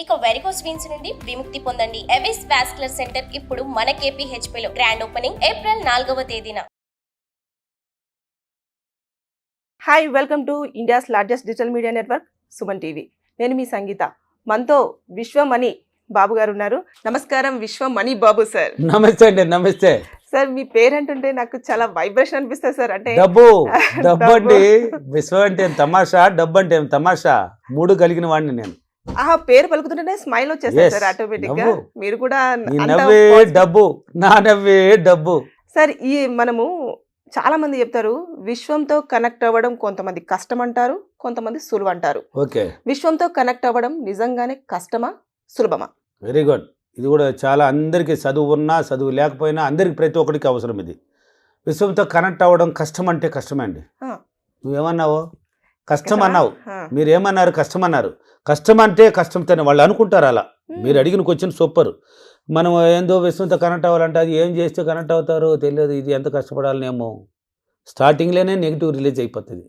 ఇక varicose veins నుండి విముక్తి పొందండి. ఎవిస్ వాస్కులర్ సెంటర్ ఇప్పుడు మన KPHP లో గ్రాండ్ ఓపెనింగ్ ఏప్రిల్ 4వ తేదీన. Hi, welcome to India's largest digital media network Suman TV. నేను మీ సంగీత. మనతో విశ్వమణి బాబు గారు ఉన్నారు. నమస్కారం విశ్వమణి బాబు సార్. నమస్తే అండి. నమస్తే సార్. మీ పేరంటుంటే నాకు చాలా వైబ్రేషన్ అనిపిస్తుంది సార్. అంటే డబ్బు డబ్బు అండి. విశ్వం అంటే తమాషా, డబ్బు అంటే తమాషా, మూడు కలిగిన వాడిని నేను. ఆ పేరు పలుకుతుంటేనే స్మైల్ వచ్చేస్తారు సార్ ఆటోమేటిక్ గా. మీరు కూడా నవ్వే డబ్బు, నా నవ్వే డబ్బు. సార్, ఈ మనము చాలా మంది చెప్తారు విశ్వంతో కనెక్ట్ అవ్వడం కొంతమంది కష్టం అంటారు, కొంతమంది సులువు అంటారు. ఓకే, విశ్వంతో కనెక్ట్ అవ్వడం నిజంగానే కష్టమా సులభమా? Very good. ఇది కూడా చాలా అందరికీ, చదువు ఉన్నా చదువు లేకపోయినా అందరికి ప్రతి ఒక్కరికి అవసరం. ఇది విశ్వంతో కనెక్ట్ అవ్వడం కష్టం అంటే కష్టమే అండి. నువ్వేమన్నావు? కష్టం అన్నావు. మీరేమన్నారు? కష్టం అన్నారు. కష్టం అంటే కష్టంతోనే వాళ్ళు అనుకుంటారు. అలా మీరు అడిగిన క్వశ్చన్ సూపర్. మనం ఏందో విశ్వంతో కనెక్ట్ అవ్వాలంటే అది ఏం చేస్తే కనెక్ట్ అవుతారో తెలియదు. ఇది ఎంత కష్టపడాలనేమో స్టార్టింగ్లోనే నెగిటివ్ రిలీజ్ అయిపోతుంది.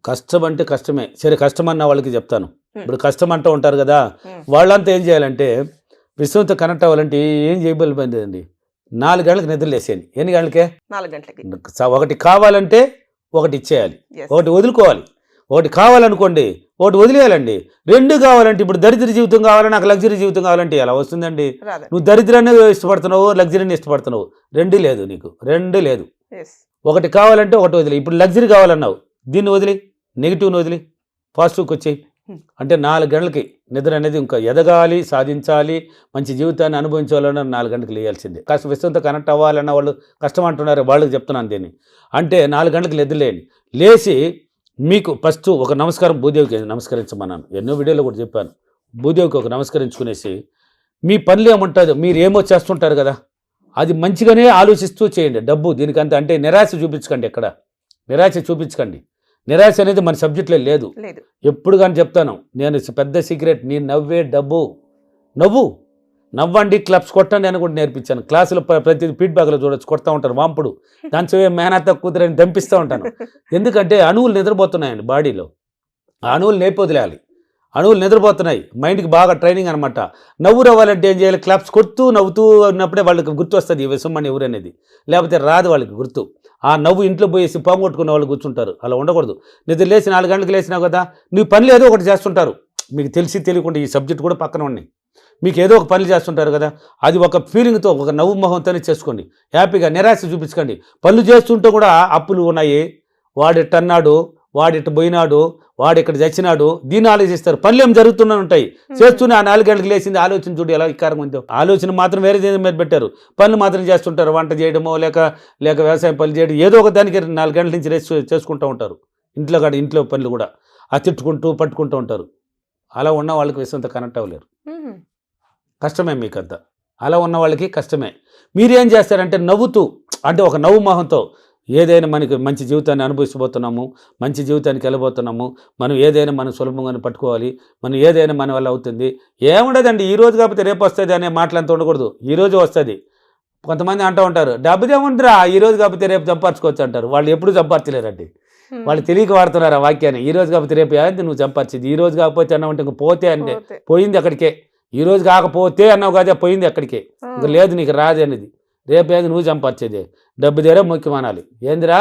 కష్టం అంటే కష్టమే. సరే, కష్టం అన్న వాళ్ళకి చెప్తాను. ఇప్పుడు కష్టం అంటూ ఉంటారు కదా, వాళ్ళంతా ఏం చేయాలంటే విశ్వంతో కనెక్ట్ అవ్వాలంటే ఏం చేయబోతుందండి, 4 గంటలకు నిద్రలేసేయండి. ఎన్ని గంటలకే? 4 గంటలకి. ఒకటి కావాలంటే ఒకటి ఇచ్చేయాలి, ఒకటి వదులుకోవాలి. ఒకటి కావాలనుకోండి, ఒకటి వదిలేయాలండి. 2 కావాలంటే, ఇప్పుడు దరిద్ర జీవితం కావాలని నాకు లగ్జరీ జీవితం కావాలంటే ఎలా వస్తుందండి? నువ్వు దరిద్రాన్ని ఇష్టపడుతున్నావు, లగ్జరీని ఇష్టపడుతున్నావు. 2 లేదు, నీకు 2 లేదు. ఒకటి కావాలంటే ఒకటి వదిలే. ఇప్పుడు లగ్జరీ కావాలన్నావు, దీన్ని వదిలి, నెగిటివ్ని వదిలి పాజిటివ్కి వచ్చేయి. అంటే 4 గంటలకి నిద్ర అనేది ఇంకా ఎదగాలి, సాధించాలి, మంచి జీవితాన్ని అనుభవించాలన్నా 4 గంటలకు లేయాల్సిందే. కాస్త విశ్వంతో కనెక్ట్ అవ్వాలన్న వాళ్ళు కష్టం అంటున్నారు, వాళ్ళకి చెప్తున్నాను దీన్ని. అంటే 4 గంటలకు నిద్రలేయండి. లేచి మీకు ఫస్ట్ ఒక నమస్కారం భూదేవికి నమస్కరించమన్నాను. ఎన్నో వీడియోలో కూడా చెప్పాను. భూదేవికి ఒక నమస్కరించుకునేసి మీ పనులు ఏముంటుందో, మీరు ఏమో చేస్తుంటారు కదా, అది మంచిగానే ఆలోచిస్తూ చేయండి. డబ్బు దీనికంత అంటే నిరాశ చూపించకండి, ఎక్కడ నిరాశ చూపించకండి. నిరాశ అనేది మన సబ్జెక్ట్లో లేదు. ఎప్పుడు కానీ చెప్తాను నేను, పెద్ద సీక్రెట్. నీ నవ్వే డబ్బు. నవ్వండి, క్లబ్స్ కొట్టండి అని కూడా నేర్పించాను. క్లాసులో ప్రతి ఫీడ్బ్యాక్లో చూడొచ్చు, కొడతా ఉంటారు వాంపుడు. దాని మేనత్త కూతురని దంపిస్తూ ఉంటాను. ఎందుకంటే అణువులు నిద్రపోతున్నాయండి బాడీలో. ఆ అణువులు నేర్పోదిలేయాలి. అణువులు నిద్రపోతున్నాయి, మైండ్కి బాగా ట్రైనింగ్ అనమాట. నవ్వు రావాలంటే ఏం చేయాలి? క్లాప్స్ కొడుతూ నవ్వుతూ ఉన్నప్పుడే వాళ్ళకి గుర్తు వస్తుంది ఈ విశ్వమణి ఎవరు అనేది. లేకపోతే రాదు వాళ్ళకి గుర్తు. ఆ నవ్వు ఇంట్లో పోయేసి పోగొట్టుకున్న వాళ్ళు కూర్చుంటారు. అలా ఉండకూడదు. నిద్ర లేచి 4 గంటలకు లేచినావు కదా, నువ్వు పనులు ఏదో ఒకటి చేస్తుంటారు. మీకు తెలిసి తెలియకుండా ఈ సబ్జెక్ట్ కూడా పక్కన ఉన్నాయి. మీకు ఏదో ఒక పనులు చేస్తుంటారు కదా, అది ఒక ఫీలింగ్తో, ఒక నవ్వు మొహంతోనే చేసుకోండి. హ్యాపీగా, నిరాశ చూపించకండి. పనులు చేస్తుంటే కూడా అప్పులు ఉన్నాయి, వాడిట్టన్నాడు, వాడిట్టు పోయినాడు, వాడిక్కడ చచ్చినాడు, దీన్ని ఆలోచిస్తారు. పనులు ఏం జరుగుతూనే ఉంటాయి. చేస్తూనే ఆ 4 గంటలకు లేచింది ఆలోచన చూడు ఎలా వికారం ఉందో. ఆలోచన మాత్రం వేరే దేని మీద పెట్టారు, పనులు మాత్రం చేస్తుంటారు. వంట చేయడమో లేక వ్యవసాయం పనులు చేయడం, ఏదో ఒక దానికి 4 గంటల నుంచి రేసి చేసుకుంటూ ఉంటారు. ఇంట్లో పనులు కూడా ఆ తిట్టుకుంటూ పట్టుకుంటూ ఉంటారు. అలా ఉన్న వాళ్ళకి విశ్వంతో కనెక్ట్ అవ్వలేరు. కష్టమే మీకంతా. అలా ఉన్న వాళ్ళకి కష్టమే. మీరేం చేస్తారంటే నవ్వుతూ, అంటే ఒక నవ్వు మొహంతో ఏదైనా మనకి మంచి జీవితాన్ని అనుభవించబోతున్నాము, మంచి జీవితానికి వెళ్ళబోతున్నాము, మనం ఏదైనా మనం సులభంగానే పట్టుకోవాలి, మనం ఏదైనా మన వల్ల అవుతుంది. ఏముండదండి, ఈ రోజు కాకపోతే రేపు వస్తుంది అనే మాటలంతా ఉండకూడదు. ఈరోజు వస్తుంది. కొంతమంది అంటూ ఉంటారు డబ్బుదేముందిరా, ఈ రోజు కాకపోతే రేపు సంపాదించుకోవచ్చు అంటారు. వాళ్ళు ఎప్పుడు సంపాదించలేరండి. వాళ్ళు తెలియక వాడుతున్నారు ఆ వాక్యాన్ని. ఈ రోజు కాకపోతే రేపు ఏంది నువ్వు సంపాదించేది, ఈ రోజు కాకపోతే అన్నావు అంటే ఇంక పోతే అంటే పోయింది అక్కడికే. ఈ రోజు కాకపోతే అన్నావు కదా, పోయింది అక్కడికే. ఇంకా లేదు నీకు రాదు అనేది. రేపు ఏంది నువ్వు సంపాదించేది, డబ్బు దేరే ముఖ్యం అనాలి. ఏందిరా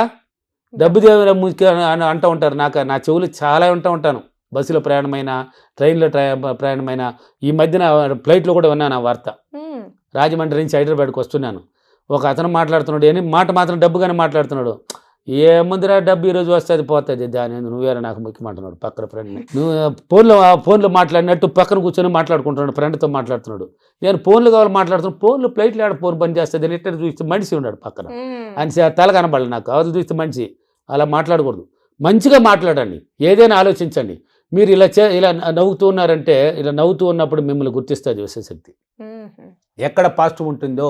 డబ్బు దేరే ముఖ్యం అని అంటూ ఉంటారు. నా చెవులు చాలా వింటూ ఉంటాను. బస్సులో ప్రయాణమైనా, ట్రైన్లో ప్రయాణమైనా. ఈ మధ్యన ఫ్లైట్లో కూడా విన్నాను ఆ వార్త. రాజమండ్రి నుంచి హైదరాబాద్కి వస్తున్నాను. ఒక అతను మాట్లాడుతున్నాడు, ఏమి మాట మాత్రం డబ్బుగానే మాట్లాడుతున్నాడు. ఏముందిరా డబ్బు ఈరోజు వస్తుంది పోతుంది, దాని నువ్వేరా నాకు ముఖ్యమంటున్నాడు పక్కన ఫ్రెండ్ని. నువ్వు ఫోన్లో మాట్లాడినట్టు పక్కన కూర్చొని మాట్లాడుకుంటున్నాడు, ఫ్రెండ్తో మాట్లాడుతున్నాడు. నేను ఫోన్లు కావాలి మాట్లాడుతున్నాను, ఫోన్లో ఫ్లైట్లు ఆడ ఫోన్ పని చేస్తుంది అని ఇట్లా చూస్తే మనిషి ఉన్నాడు పక్కన. అని తల కనబడాలి నాకు, అవతలు చూస్తే మనిషి. అలా మాట్లాడకూడదు. మంచిగా మాట్లాడండి, ఏదైనా ఆలోచించండి. మీరు ఇలా నవ్వుతూ ఉన్నారంటే, ఇలా నవ్వుతూ ఉన్నప్పుడు మిమ్మల్ని గుర్తిస్తుంది విశ్వశక్తి. ఎక్కడ పాజిటివ్ ఉంటుందో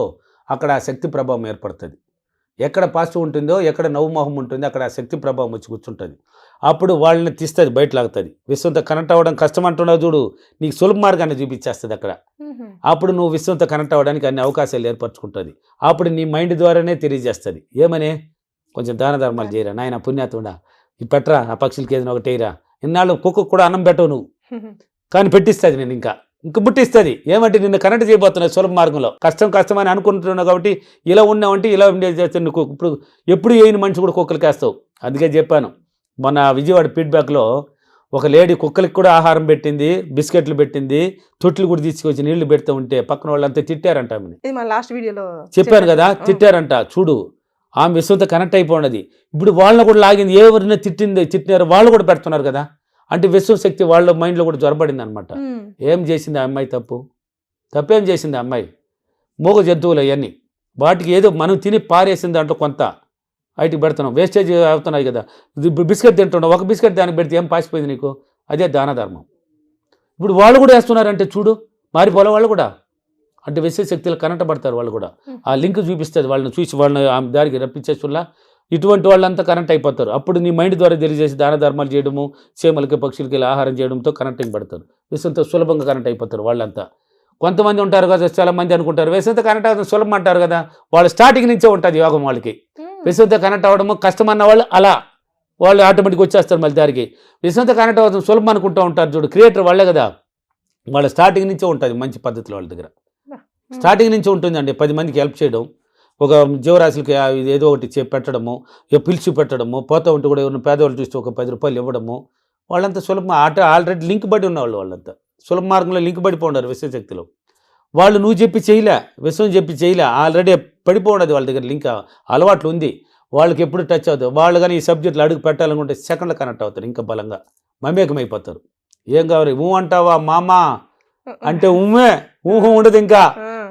అక్కడ ఆ శక్తి ప్రభావం ఏర్పడుతుంది. ఎక్కడ పాజిటివ్ ఉంటుందో, ఎక్కడ నవ్వుమోహం ఉంటుందో అక్కడ ఆ శక్తి ప్రభావం వచ్చి కూర్చుంటుంది. అప్పుడు వాళ్ళని తీస్తుంది, బయట లాగుతుంది. విశ్వంతో కనెక్ట్ అవ్వడం కష్టం అంటున్నావు చూడు, నీకు సులభ మార్గాన్ని చూపించేస్తుంది అక్కడ. అప్పుడు నువ్వు విశ్వంతో కనెక్ట్ అవ్వడానికి అన్ని అవకాశాలు ఏర్పరచుకుంటుంది. అప్పుడు నీ మైండ్ ద్వారానే తెలియజేస్తుంది. ఏమని, కొంచెం దాన ధర్మాలు చేయరా నాయన పుణ్యాత్ముడా, ఇది పెట్టరా, ఆ పక్షులకి ఏదైనా ఒకటి వేయరా. ఇన్నాళ్ళు కుక్కకు కూడా అన్నం పెట్టవు నువ్వు. కానీ పెట్టిస్తుంది నేను ఇంకా పుట్టిస్తుంది. ఏమంటే నిన్ను కనెక్ట్ చేయబోతున్నాయి సులభ మార్గంలో. కష్టం అని అనుకుంటున్నావు కాబట్టి ఇలా ఉన్నావంటే ఇలా ఉండేది. నువ్వు ఇప్పుడు ఎప్పుడు వేయని మనిషి కూడా కుక్కలకి వేస్తావు. అందుకే చెప్పాను మొన్న విజయవాడ ఫీడ్బ్యాక్లో ఒక లేడీ కుక్కలకి కూడా ఆహారం పెట్టింది, బిస్కెట్లు పెట్టింది, తొట్లు కూడా తీసుకొచ్చి నీళ్లు పెడుతూ ఉంటే పక్కన వాళ్ళంతా తిట్టారంట ఆమెని. ఇది మన లాస్ట్ వీడియోలో చెప్పాను కదా, తిట్టారంట. చూడు ఆమె విశ్వంతో కనెక్ట్ అయిపోయినది. ఇప్పుడు వాళ్ళని కూడా లాగింది. ఎవరిని తిట్టినారో వాళ్ళు కూడా పెడుతున్నారు కదా. అంటే విశ్వ శక్తి వాళ్ళ మైండ్లో కూడా జ్వరపడింది అనమాట. ఏం చేసింది ఆ అమ్మాయి? తప్పేం చేసింది ఆ అమ్మాయి? మూగ జంతువులు అవన్నీ, వాటికి ఏదో మనం తిని పారేసిన దాంట్లో కొంత వాటికి పెడుతున్నాం, వేస్టేజ్ అవుతున్నాయి కదా. ఇప్పుడు బిస్కెట్ తింటున్నావు, ఒక బిస్కెట్ దానికి పెడితే ఏం పాసిపోయింది నీకు? అదే దాన ధర్మం. ఇప్పుడు వాళ్ళు కూడా వేస్తున్నారంటే చూడు, మారిపోలే వాళ్ళు కూడా. అంటే విశ్వ శక్తులు కనెక్ట్ పడతారు వాళ్ళు కూడా. ఆ లింక్ చూపిస్తుంది, వాళ్ళని చూసి వాళ్ళని ఆ దారికి రప్పించేస్తున్నా ఇటువంటి వాళ్ళంతా కనెక్ట్ అయిపోతారు. అప్పుడు నీ మైండ్ ద్వారా తెలియజేసి దాన ధర్మాలు చేయడము, చీమలకి పక్షులకి ఇలా ఆహారం చేయడంతో కనెక్టింగ్ పడతారు. విశ్వంతో సులభంగా కనెక్ట్ అయిపోతారు వాళ్ళంతా. కొంతమంది ఉంటారు కదా, చాలా మంది అనుకుంటారు విశ్వంతో కనెక్ట్ అవుతుంది సులభం అంటారు కదా. వాళ్ళు స్టార్టింగ్ నుంచే ఉంటుంది యోగం వాళ్ళకి. విశ్వంతో కనెక్ట్ అవ్వడము కష్టం అన్న వాళ్ళు అలా వాళ్ళు ఆటోమేటిక్గా వచ్చేస్తారు మళ్ళీ దారికి. విశ్వంతో కనెక్ట్ అవుతుంది సులభం అనుకుంటూ ఉంటారు చూడు, క్రియేటర్ వాళ్ళే కదా. వాళ్ళ స్టార్టింగ్ నుంచే ఉంటుంది మంచి పద్ధతిలో వాళ్ళ దగ్గర. స్టార్టింగ్ నుంచి ఉంటుందండి 10 మందికి హెల్ప్ చేయడం, ఒక జీవరాశులకి ఏదో ఒకటి పెట్టడము, పిలిచి పెట్టడము, పోతూ ఉంటే కూడా ఎవరిని పేదవాళ్ళు చూస్తే ఒక 10 రూపాయలు ఇవ్వడము. వాళ్ళంతా సులభం ఆల్రెడీ లింక్ పడి ఉన్నవాళ్ళు. వాళ్ళంతా సులభ మార్గంలో లింక్ పడిపోండారు విశ్వశక్తిలో. వాళ్ళు నువ్వు చెప్పి చేయలే, విశ్వం చెప్పి చేయలే, ఆల్రెడీ పడిపోండదు వాళ్ళ దగ్గర లింక్ అలవాట్లు ఉంది. వాళ్ళకి ఎప్పుడు టచ్ అవుతుంది. వాళ్ళు కానీ ఈ సబ్జెక్టులు అడుగు పెట్టాలనుకుంటే సెకండ్లో కనెక్ట్ అవుతారు, ఇంకా బలంగా మమేకమైపోతారు. ఏం కావాలి? ఊ అంటావా మామ అంటే ఊహ ఉండదు. ఇంకా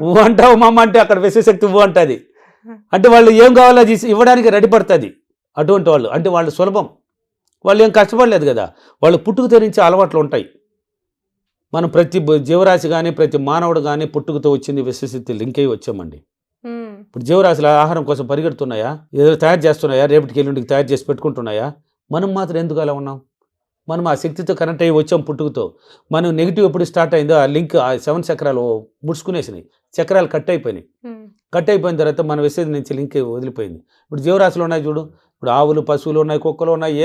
ఊహ అంటావా మామ అంటే అక్కడ విశ్వశక్తి ఊహ అంటుంది. అంటే వాళ్ళు ఏం కావాలో అది ఇవ్వడానికి రెడీ పడుతుంది. అటువంటి వాళ్ళు అంటే వాళ్ళు సులభం, వాళ్ళు ఏం కష్టపడలేదు కదా. వాళ్ళు పుట్టుకతో నుంచి అలవాట్లు ఉంటాయి. మనం ప్రతి జీవరాశి కానీ ప్రతి మానవుడు కానీ పుట్టుకతో వచ్చింది విశ్వశక్తి లింక్ అయ్యి వచ్చామండి. ఇప్పుడు జీవరాశులు ఆహారం కోసం పరిగెడుతున్నాయా, ఏదో తయారు చేస్తున్నాయా, రేపటికి ఎల్లుండికి తయారు చేసి పెట్టుకుంటున్నాయా? మనం మాత్రం ఎందుకు అలా ఉన్నాం? మనం ఆ శక్తితో కనెక్ట్ అయ్యి వచ్చాం పుట్టుకతో. మనం నెగిటివ్ ఎప్పుడు స్టార్ట్ అయిందో ఆ లింక్ ఆ 7 చక్రాలు ముడుచుకునేసినాయి, చక్రాలు కట్ అయిపోయినాయి. కట్ అయిపోయిన తర్వాత మన విశ్వ నుంచి లింక్ వదిలిపోయింది. ఇప్పుడు జీవరాశులు ఉన్నాయి చూడు, ఇప్పుడు ఆవులు, పశువులు ఉన్నాయి, కుక్కలు ఉన్నాయి,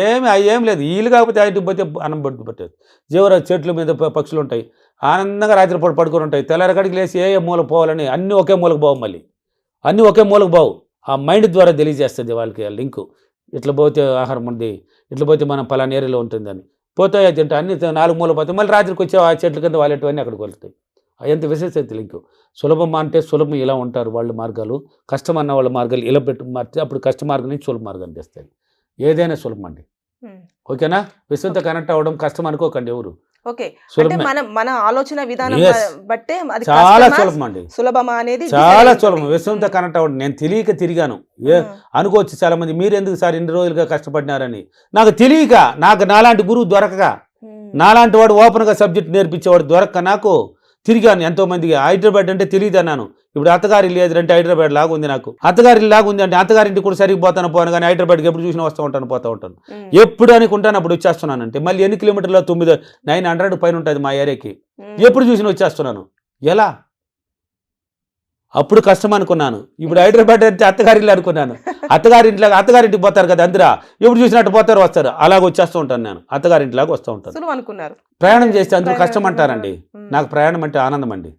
ఏం లేదు. వీళ్ళు కాకపోతే ఆయనకి పోతే అన్నం పట్టేది. జీవరాశి చెట్ల మీద పక్షులు ఉంటాయి, ఆనందంగా రాత్రిపూట పడుకొని ఉంటాయి. తెల్లారకాడికి లేచి ఏ మూల పోవాలని అన్నీ ఒకే మూలకు పోవు, మళ్ళీ అన్నీ ఒకే మూలకు పోవు. ఆ మైండ్ ద్వారా తెలియజేస్తుంది వాళ్ళకి ఆ లింకు. ఇట్లా పోతే ఆహారం ఉంది, ఇట్లా పోతే మనం పలానా ఏరియాలో ఉంటుందని. పోతాయి తింటే అన్ని 4 మూల పోతాయి, మళ్ళీ రాత్రికి వచ్చే ఆ చెట్ల కింద వాళ్ళేటివన్నీ అక్కడికి వెళ్తాయి. ఎంత విశేషత లింకు. సులభం అంటే సులభం ఇలా ఉంటారు వాళ్ళ మార్గాలు, కష్టం అన్న వాళ్ళ మార్గాలు ఇలా మార్చి అప్పుడు కష్ట మార్గం నుంచి సులభ మార్గం తెస్తాయి. ఏదైనా సులభం అండి. ఓకేనా? విశ్వంతో కనెక్ట్ అవ్వడం కష్టం అనుకోకండి ఎవరు. ఓకే, అంటే మన ఆలోచన విధానం బట్టే అది చాలా సులభం అండి, సులభమా అనేది చాలా సులభం. విశ్వంతో కనెక్ట్ అవ్వడం నేను తెలియక తిరిగాను. అనుకోవచ్చు చాలా మంది మీరు ఎందుకు సార్ ఇన్ని రోజులుగా కష్టపడినారని. నాకు తెలియక, నాలాంటి గురువు దొరకక, నాలాంటి వాడు ఓపెన్గా సబ్జెక్ట్ నేర్పించేవాడు దొరక్క నాకు తిరిగాను ఎంతో మందికి. హైదరాబాద్ అంటే తెలియదు అన్నాను. ఇప్పుడు అత్తగారి లేదు అంటే హైదరాబాద్ లాగా ఉంది నాకు. అత్తగారి లాగా ఉంది అంటే అత్తగారింటి కూడా సరిగ్గా పోతాను కానీ హైదరాబాద్కి ఎప్పుడు చూసినా పోతూ ఉంటాను. ఎప్పుడు అనుకుంటాను అప్పుడు వచ్చేస్తున్నానంటే మళ్ళీ ఎన్ని కిలోమీటర్లో 900 పైన ఉంటుంది మా ఏరియాకి. ఎప్పుడు చూసినా వచ్చేస్తున్నాను. ఎలా? అప్పుడు కష్టం అనుకున్నాను. ఇప్పుడు హైదరాబాద్ అంటే అత్తగారిల్లు అనుకున్నాను. అత్తగారింటికి పోతారు కదా అందరూ, ఎప్పుడు చూసినట్టు పోతారు వస్తారు, అలాగ వచ్చేస్తూ ఉంటాను నేను. అత్తగారింటిలాగా వస్తూ ఉంటాను. అనుకున్నారు ప్రయాణం చేస్తే అందరూ కష్టం అంటారండి. నాకు ప్రయాణం అంటే ఆనందం అండి.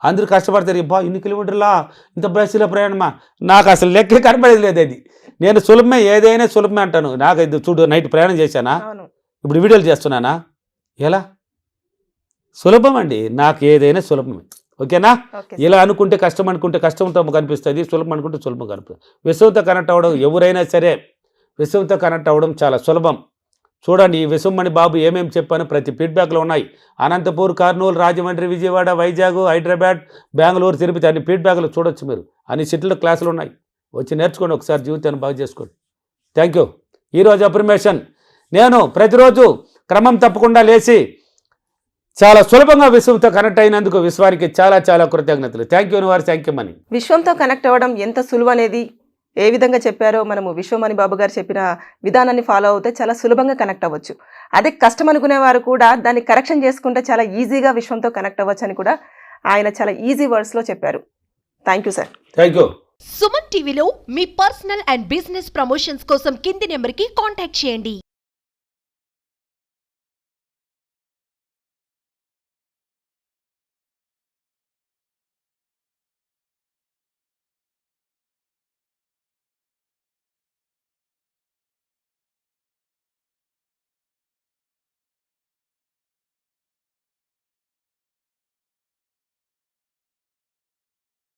అందరూ కష్టపడతారు, ఇబ్బా ఇన్ని కిలోమీటర్లా ఇంత బస్సులో ప్రయాణమా, నాకు అసలు లెక్కే కనపడేది లేదు. అది నేను సులభమే, ఏదైనా సులభమే అంటాను. నాకు ఇది చూడు, నైట్ ప్రయాణం చేశానా, ఇప్పుడు వీడియోలు చేస్తున్నానా, ఎలా సులభం అండి. నాకు ఏదైనా సులభమే. ఓకేనా? ఇలా అనుకుంటే కష్టం అనుకుంటే కష్టంతో కనిపిస్తుంది, సులభం అనుకుంటే సులభం కనిపిస్తుంది. విశ్వంతో కనెక్ట్ అవ్వడం ఎవరైనా సరే విశ్వంతో కనెక్ట్ అవ్వడం చాలా సులభం. చూడండి ఈ విశ్వమణి బాబు ఏమేమి చెప్పాను ప్రతి ఫీడ్బ్యాక్లో ఉన్నాయి. అనంతపూర్, కర్నూలు, రాజమండ్రి, విజయవాడ, వైజాగ్, హైదరాబాద్, బెంగళూరు, తిరుపతి అన్ని ఫీడ్బ్యాక్లు చూడొచ్చు మీరు. అన్ని సిటీలో క్లాసులు ఉన్నాయి, వచ్చి నేర్చుకోండి, ఒకసారి జీవితాన్ని బాగు చేసుకోండి. Thank you. ఈరోజు అప్రిమేషన్, నేను ప్రతిరోజు క్రమం తప్పకుండా లేచి చాలా సులభంగా విశ్వంతో కనెక్ట్ అయినందుకు విశ్వానికి చాలా చాలా కృతజ్ఞతలు. Thank you universe, thank you money. విశ్వంతో కనెక్ట్ అవ్వడం ఎంత సులువు అనేది ఏ విధంగా చెప్పారో మనము విశ్వమణి బాబు గారు చెప్పిన విధానాన్ని ఫాలో అవుతే చాలా సులభంగా కనెక్ట్ అవ్వచ్చు. అదే కష్టం అనుకునే వారు కూడా దాన్ని కరెక్షన్ చేసుకుంటే చాలా ఈజీగా విశ్వంతో కనెక్ట్ అవ్వచ్చు అని కూడా ఆయన చాలా ఈజీ వర్డ్స్లో చెప్పారు. Thank you sir. Thank you. Suman టీవీలో మీ పర్సనల్ అండ్ బిజినెస్ ప్రమోషన్స్ కోసం కింది నెంబర్కి కాంటాక్ట్ చేయండి.